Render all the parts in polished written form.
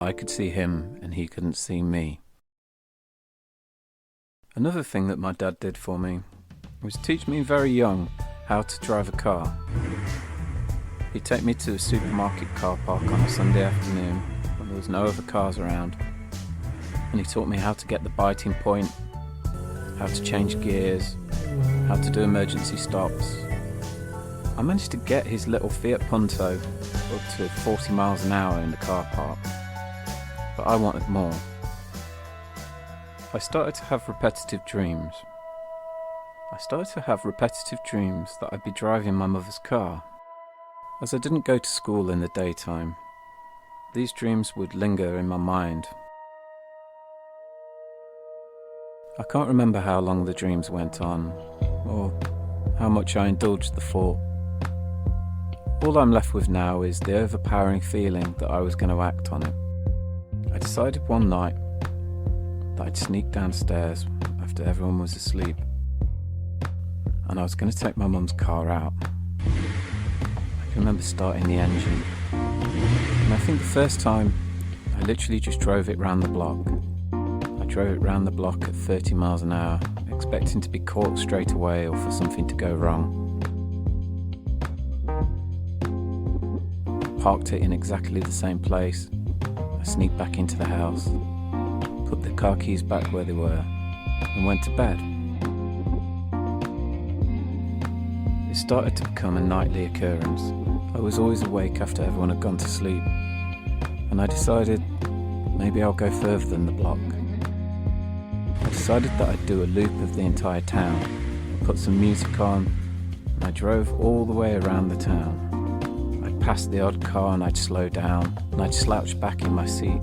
I could see him and he couldn't see me. Another thing that my dad did for me was teach me very young how to drive a car. He'd take me to a supermarket car park on a Sunday afternoon when there was no other cars around, and he taught me how to get the biting point, how to change gears, how to do emergency stops. I managed to get his little Fiat Punto up to 40 miles an hour in the car park, but I wanted more. I started to have repetitive dreams. That I'd be driving my mother's car. As I didn't go to school in the daytime, these dreams would linger in my mind. I can't remember how long the dreams went on, or how much I indulged the thought. All I'm left with now is the overpowering feeling that I was going to act on it. I decided one night that I'd sneak downstairs after everyone was asleep, and I was going to take my mum's car out. I can remember starting the engine, and I think the first time I literally just drove it round the block. I drove it round the block at 30 miles an hour, expecting to be caught straight away or for something to go wrong. I parked it in exactly the same place. I sneaked back into the house, put the car keys back where they were, and went to bed. It started to become a nightly occurrence. I was always awake after everyone had gone to sleep, and I decided maybe I'll go further than the block. I decided that I'd do a loop of the entire town, put some music on, and I drove all the way around the town. I'd pass the odd car and I'd slow down, and I'd slouch back in my seat.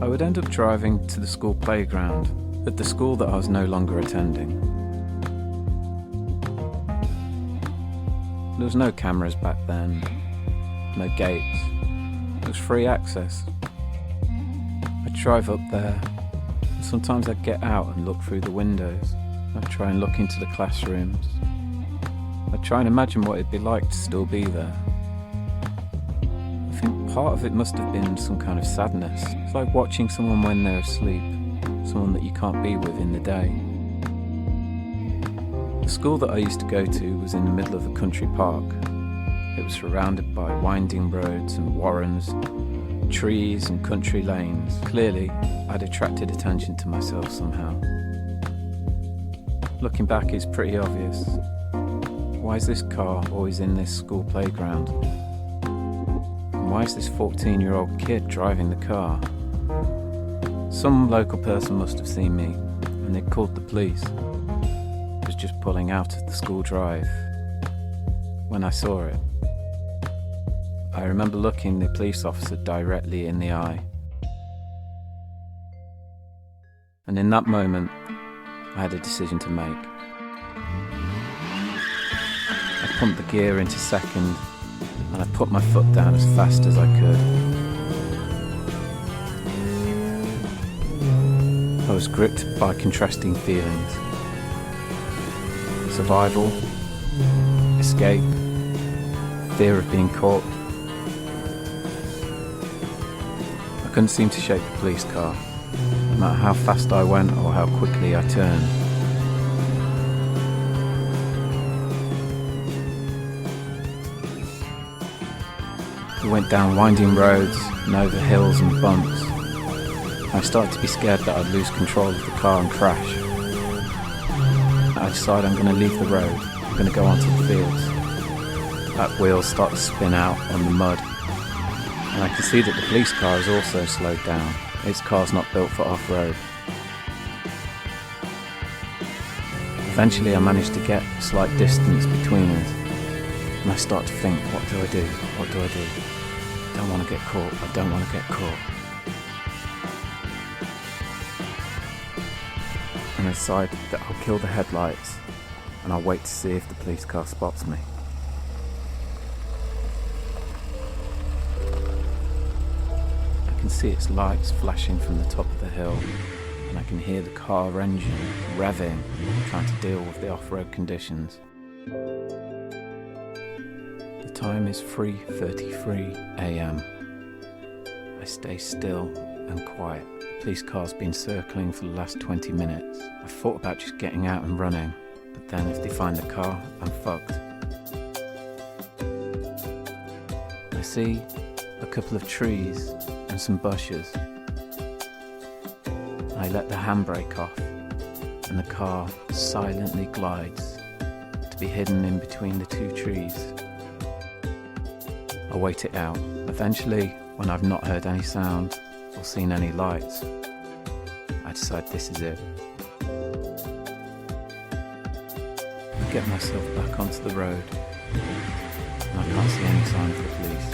I would end up driving to the school playground at the school that I was no longer attending. There was no cameras back then, no gates. It was free access. I'd drive up there, and sometimes I'd get out and look through the windows. I'd try and look into the classrooms. I'd try and imagine what it'd be like to still be there. I think part of it must have been some kind of sadness. It's like watching someone when they're asleep, someone that you can't be with in the day. The school that I used to go to was in the middle of a country park. It was surrounded by winding roads and warrens, trees and country lanes. Clearly, I'd attracted attention to myself somehow. Looking back, it's pretty obvious. Why is this car always in this school playground? And why is this 14-year-old kid driving the car? Some local person must have seen me, and they'd called the police. I was just pulling out of the school drive when I saw it. I remember looking the police officer directly in the eye. And in that moment, I had a decision to make. I pumped the gear into second, and I put my foot down as fast as I could. I was gripped by contrasting feelings. Survival, escape, fear of being caught. I couldn't seem to shake the police car, no matter how fast I went or how quickly I turned. We went down winding roads and over hills and bumps. I started to be scared that I'd lose control of the car and crash. I decide I'm going to leave the road. I'm going to go onto the fields. That wheels start to spin out on the mud, and I can see that the police car is also slowed down. Its car's not built for off-road. Eventually I managed to get a slight distance between us, and I start to think, what do I do? What do I do? I don't want to get caught. I don't want to get caught. And I decide that I'll kill the headlights and I'll wait to see if the police car spots me. I can see its lights flashing from the top of the hill, and I can hear the car engine revving, trying to deal with the off-road conditions. The time is 3:33 a.m. I stay still and quiet. The police car's been circling for the last 20 minutes. I thought about just getting out and running, but then if they find the car, I'm fucked. I see a couple of trees and some bushes. I let the handbrake off, and the car silently glides to be hidden in between the two trees. I wait it out. Eventually, when I've not heard any sound or seen any lights, I decide this is it. I get myself back onto the road, and I can't see any sign of the police.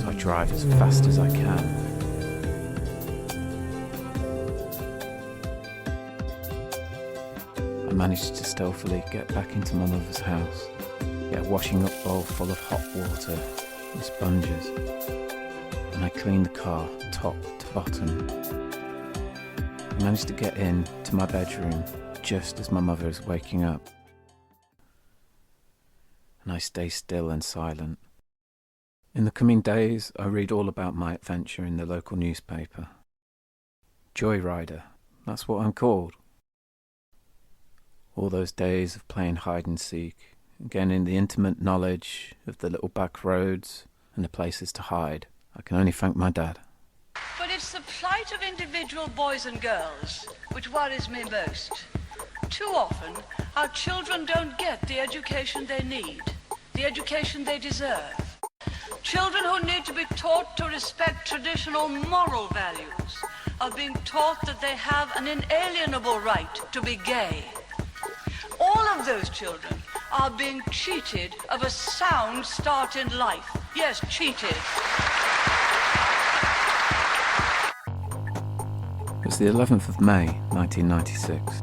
So I drive as fast as I can. I managed to stealthily get back into my mother's house, get a washing up bowl full of hot water and sponges, and I cleaned the car top to bottom. I managed to get in to my bedroom just as my mother is waking up, and I stay still and silent. In the coming days, I read all about my adventure in the local newspaper. Joyrider, that's what I'm called. All those days of playing hide and seek, gaining the intimate knowledge of the little back roads and the places to hide. I can only thank my dad. But it's the plight of individual boys and girls which worries me most. Too often, our children don't get the education they need, the education they deserve. Children who need to be taught to respect traditional moral values are being taught that they have an inalienable right to be gay. All of those children are being cheated of a sound start in life. Yes, cheated. It was the 11th of May, 1996.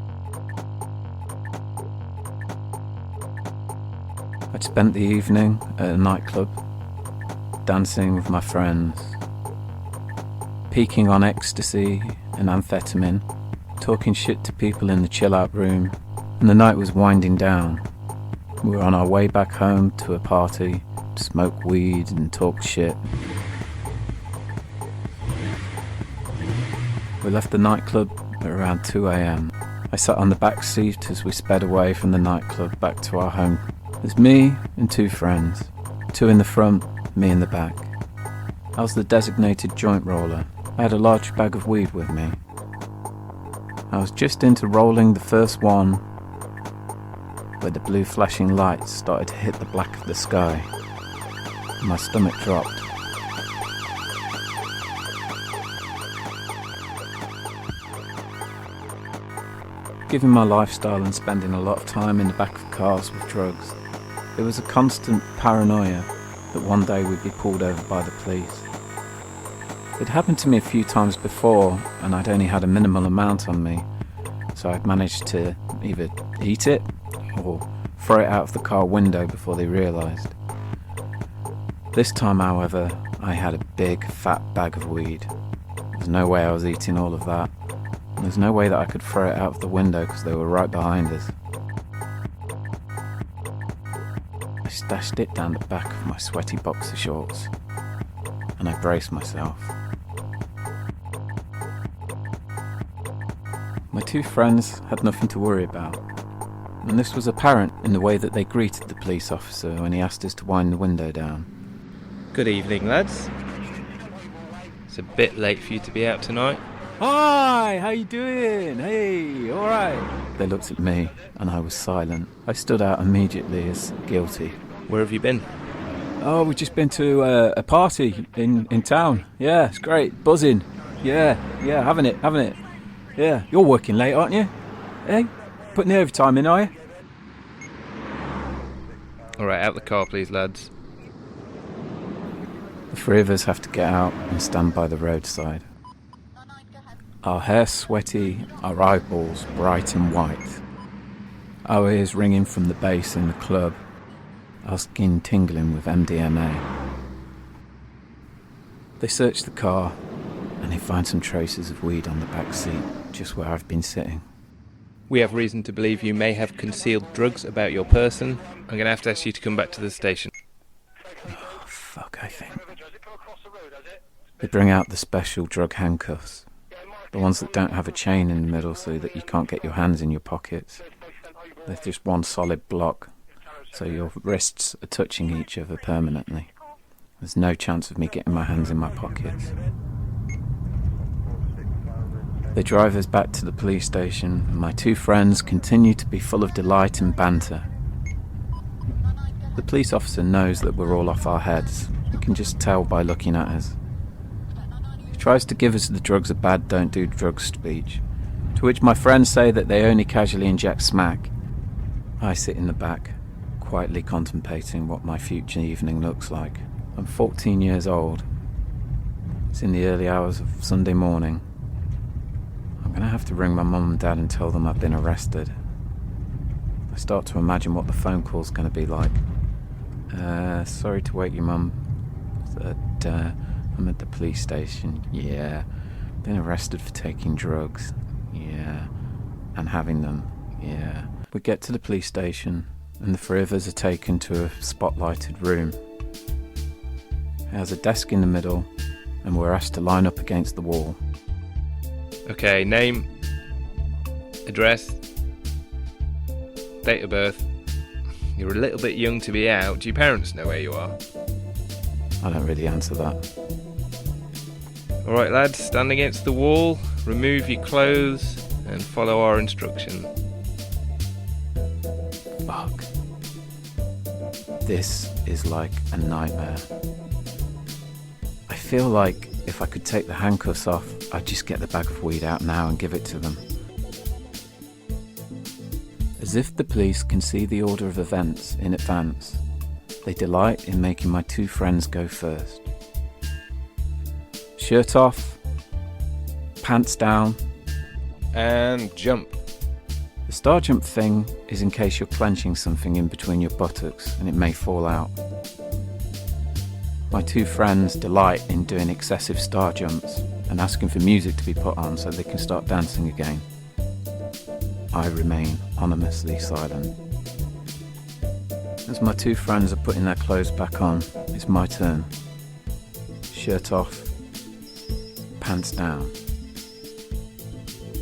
I'd spent the evening at a nightclub, dancing with my friends, peaking on ecstasy and amphetamine, talking shit to people in the chill-out room, and the night was winding down. We were on our way back home to a party to smoke weed and talk shit. We left the nightclub at around 2 a.m. I sat on the back seat as we sped away from the nightclub back to our home. There's me and two friends, two in the front, me in the back. I was the designated joint roller. I had a large bag of weed with me. I was just into rolling the first one where the blue flashing lights started to hit the black of the sky. My stomach dropped. Given my lifestyle and spending a lot of time in the back of cars with drugs, there was a constant paranoia that one day we'd be pulled over by the police. It happened to me a few times before, and I'd only had a minimal amount on me, so I'd managed to either eat it or throw it out of the car window before they realised. This time, however, I had a big fat bag of weed. There's no way I was eating all of that. And there's no way that I could throw it out of the window because they were right behind us. I stashed it down the back of my sweaty boxer shorts, and I braced myself. My two friends had nothing to worry about, and this was apparent in the way that they greeted the police officer when he asked us to wind the window down. Good evening, lads. It's a bit late for you to be out tonight. Hi, how you doing? Hey, alright. They looked at me, and I was silent. I stood out immediately as guilty. Where have you been? Oh, we've just been to a party in town. Yeah, it's great. Buzzing. Yeah, having it. Yeah, you're working late, aren't you? Hey, putting the overtime in, are you? Alright, out the car please, lads. The three of us have to get out and stand by the roadside. Our hair sweaty, our eyeballs bright and white. Our ears ringing from the bass in the club. Our skin tingling with MDMA. They search the car and they find some traces of weed on the back seat, just where I've been sitting. We have reason to believe you may have concealed drugs about your person. I'm going to have to ask you to come back to the station. Oh, fuck, I think. They bring out the special drug handcuffs, the ones that don't have a chain in the middle so that you can't get your hands in your pockets. They're just one solid block, so your wrists are touching each other permanently. There's no chance of me getting my hands in my pockets. They drive us back to the police station, and my two friends continue to be full of delight and banter. The police officer knows that we're all off our heads. He can just tell by looking at us. He tries to give us the drugs are bad, don't do drugs speech, to which my friends say that they only casually inject smack. I sit in the back, quietly contemplating what my future evening looks like. I'm 14 years old. It's in the early hours of Sunday morning. I'm going to have to ring my mum and dad and tell them I've been arrested. I start to imagine what the phone call's going to be like. Sorry to wake you, Mum. I'm at the police station. Yeah. Been arrested for taking drugs. Yeah. And having them. Yeah. We get to the police station, and the three of us are taken to a spotlighted room. It has a desk in the middle, and we're asked to line up against the wall. Okay, name, address, date of birth. You're a little bit young to be out. Do your parents know where you are? I don't really answer that. Alright lads, stand against the wall, remove your clothes and follow our instruction. Fuck. This is like a nightmare. I feel like if I could take the handcuffs off, I'd just get the bag of weed out now and give it to them. As if the police can see the order of events in advance, they delight in making my two friends go first. Shirt off, pants down, And jump. The star jump thing is in case you're clenching something in between your buttocks and it may fall out. My two friends delight in doing excessive star jumps and asking for music to be put on so they can start dancing again. I remain ominously silent. As my two friends are putting their clothes back on, it's my turn. Shirt off, pants down.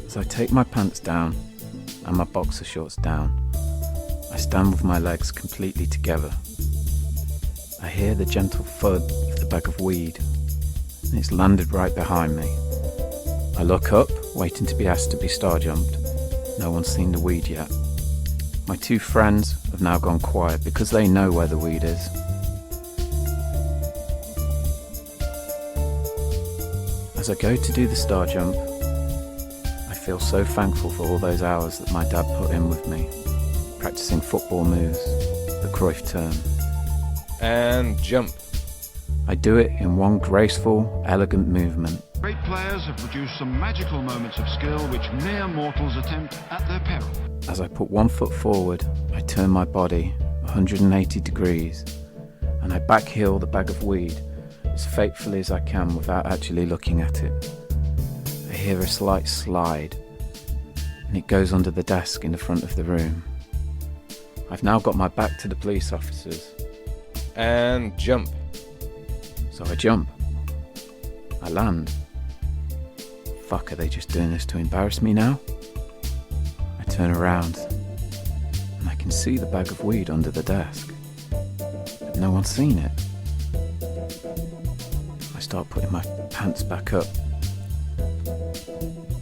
As I take my pants down and my boxer shorts down, I stand with my legs completely together. I hear the gentle thud of the bag of weed, and it's landed right behind me. I look up, waiting to be asked to be star jumped. No one's seen the weed yet. My two friends have now gone quiet because they know where the weed is. As I go to do the star jump, I feel so thankful for all those hours that my dad put in with me, practicing football moves, the Cruyff turn. And jump. I do it in one graceful, elegant movement. Great players have produced some magical moments of skill which mere mortals attempt at their peril. As I put one foot forward, I turn my body 180 degrees, and I backheel the bag of weed as faithfully as I can without actually looking at it. I hear a slight slide, and it goes under the desk in the front of the room. I've now got my back to the police officers. And jump. So I jump. I land. Fuck, are they just doing this to embarrass me now? I turn around, and I can see the bag of weed under the desk, but no one's seen it. I start putting my pants back up.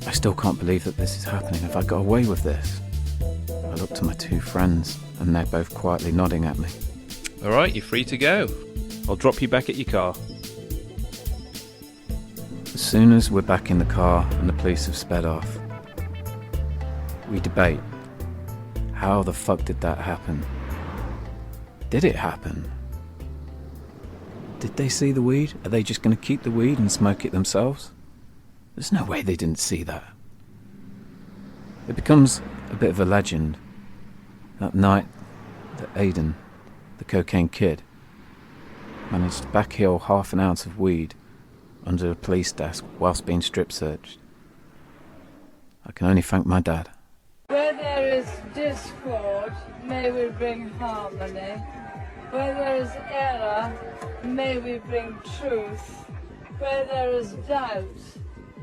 I still can't believe that this is happening. Have I got away with this? I look to my two friends, and they're both quietly nodding at me. Alright, you're free to go. I'll drop you back at your car. As soon as we're back in the car and the police have sped off, we debate. How the fuck did that happen? Did it happen? Did they see the weed? Are they just going to keep the weed and smoke it themselves? There's no way they didn't see that. It becomes a bit of a legend. That night that Aidan, the cocaine kid, managed to backheel half an ounce of weed under a police desk whilst being strip searched. I can only thank my dad. Where there is discord, may we bring harmony. Where there is error, may we bring truth. Where there is doubt,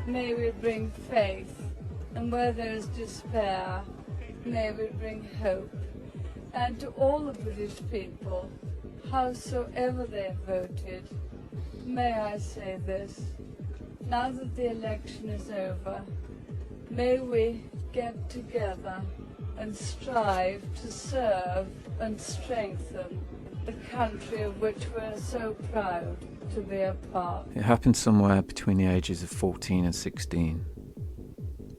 may we bring faith. And where there is despair, may we bring hope. And to all the British people, howsoever they voted, may I say this, now that the election is over, may we get together and strive to serve and strengthen the country of which we're so proud to be a part. It happened somewhere between the ages of 14 and 16.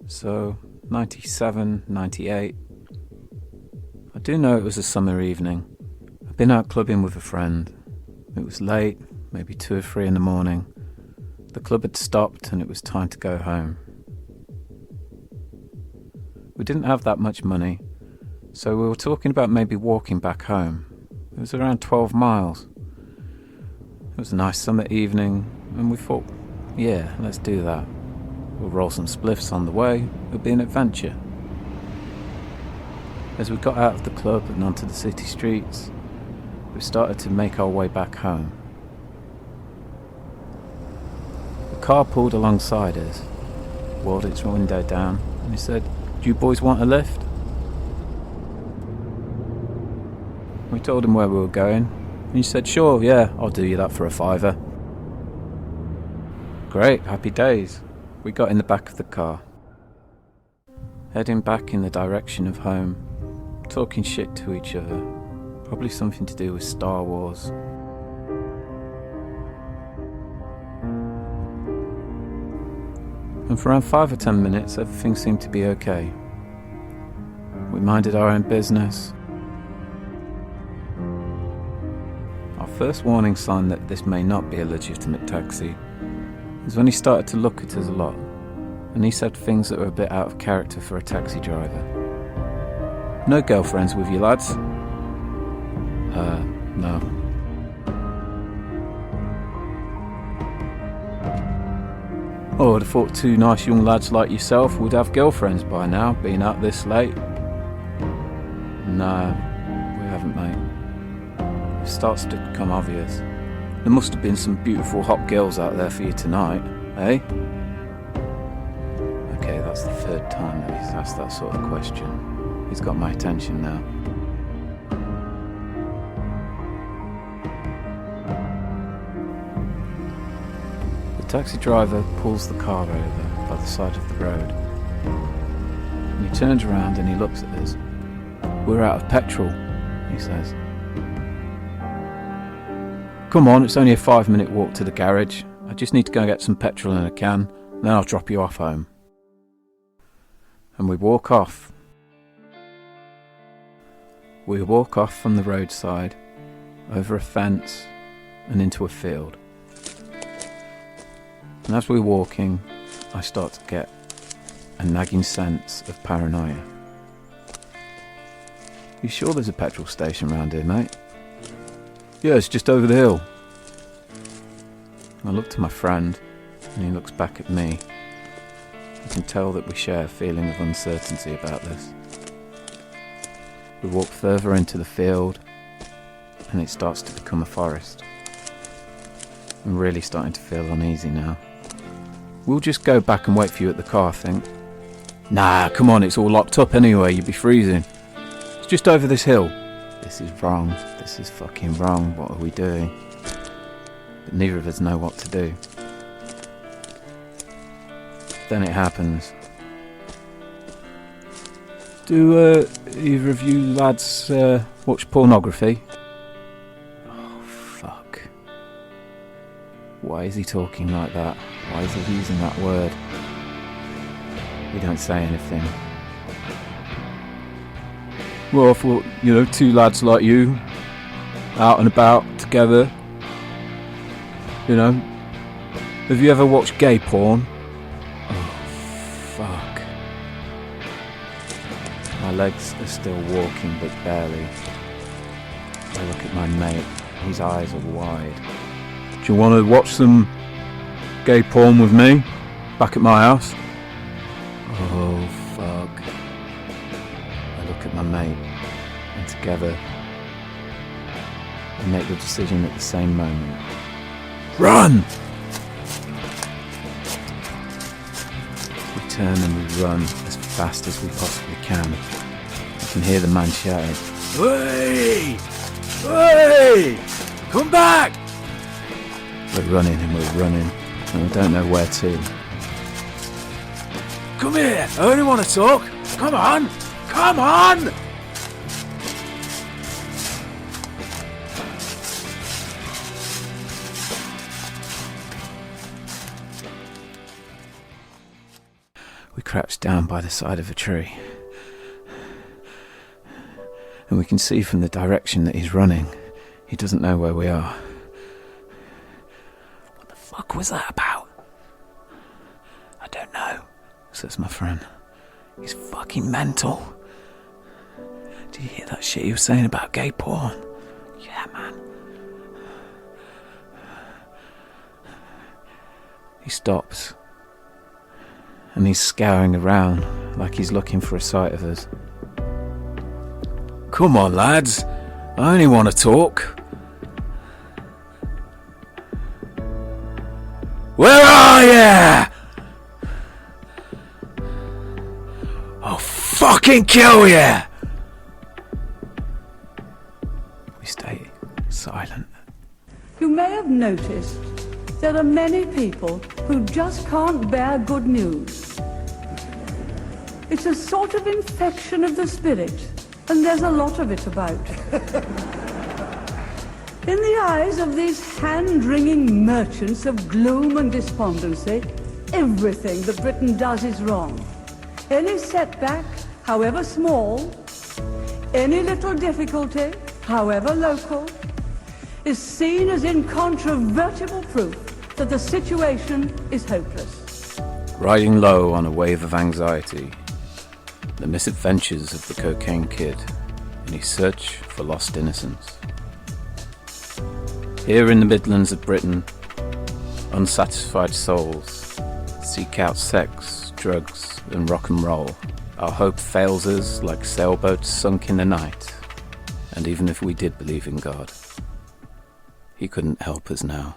So, 97, 98. I do know it was a summer evening. I'd been out clubbing with a friend. It was late, maybe 2 or 3 in the morning. The club had stopped and it was time to go home. We didn't have that much money, so we were talking about maybe walking back home. It was around 12 miles. It was a nice summer evening, and we thought, yeah, let's do that. We'll roll some spliffs on the way, it'll be an adventure. As we got out of the club and onto the city streets, we started to make our way back home. The car pulled alongside us, rolled its window down, and he said, "Do you boys want a lift?" We told him where we were going, and he said, "Sure, yeah, I'll do you that for a £5." Great, happy days. We got in the back of the car, heading back in the direction of home, talking shit to each other, probably something to do with Star Wars. And for around 5 or 10 minutes, everything seemed to be okay. We minded our own business. Our first warning sign that this may not be a legitimate taxi was when he started to look at us a lot, and he said things that were a bit out of character for a taxi driver. "No girlfriends with you, lads?" No. "Oh, I'd have thought 2 nice young lads like yourself would have girlfriends by now, being out this late." "No, we haven't, mate. It starts to become obvious. There must have been some beautiful hot girls out there for you tonight, eh?" Okay, that's the 3rd time that he's asked that sort of question. He's got my attention now. The taxi driver pulls the car over by the side of the road. And he turns around and he looks at us. "We're out of petrol," he says. "Come on, it's only a 5-minute walk to the garage. I just need to go and get some petrol in a can, then I'll drop you off home." And we walk off. We walk off from the roadside, over a fence, and into a field. And as we're walking, I start to get a nagging sense of paranoia. "You sure there's a petrol station around here, mate?" "Yeah, it's just over the hill." I look to my friend, and he looks back at me. I can tell that we share a feeling of uncertainty about this. We walk further into the field, and it starts to become a forest. I'm really starting to feel uneasy now. "We'll just go back and wait for you at the car, I think." "Nah, come on, it's all locked up anyway, you'd be freezing. It's just over this hill." This is wrong. This is fucking wrong. What are we doing? But neither of us know what to do. Then it happens. "Do either of you lads watch pornography?" Oh, fuck. Why is he talking like that? Why is he using that word? We don't say anything. "Well, I thought, 2 lads like you, out and about together. Have you ever watched gay porn?" Oh, fuck. My legs are still walking, but barely. I look at my mate. His eyes are wide. "Do you want to watch some gay porn with me? Back at my house?" Oh, fuck. I look at my mate, and together, we make the decision at the same moment. "Run!" turn and we run as fast as we possibly can. I can hear the man shouting, "Hey! Hey! Come back!" We're running and we don't know where to. "Come here! I only want to talk! Come on! Come on!" We crouch down by the side of a tree, and we can see from the direction that he's running, he doesn't know where we are. "What the fuck was that about?" "I don't know," says my friend. "He's fucking mental. Did you hear that shit he was saying about gay porn?" "Yeah, man." He stops, and he's scouring around like he's looking for a sight of us. "Come on, lads, I only want to talk." "Where are ya? I'll fucking kill ya!" We stay silent. You may have noticed there are many people who just can't bear good news. It's a sort of infection of the spirit, and there's a lot of it about. In the eyes of these hand-wringing merchants of gloom and despondency, everything that Britain does is wrong. Any setback, however small, any little difficulty, however local, is seen as incontrovertible proof that the situation is hopeless. Riding low on a wave of anxiety, the misadventures of the cocaine kid in his search for lost innocence. Here in the Midlands of Britain, unsatisfied souls seek out sex, drugs and rock and roll. Our hope fails us like sailboats sunk in the night, and even if we did believe in God, He couldn't help us now.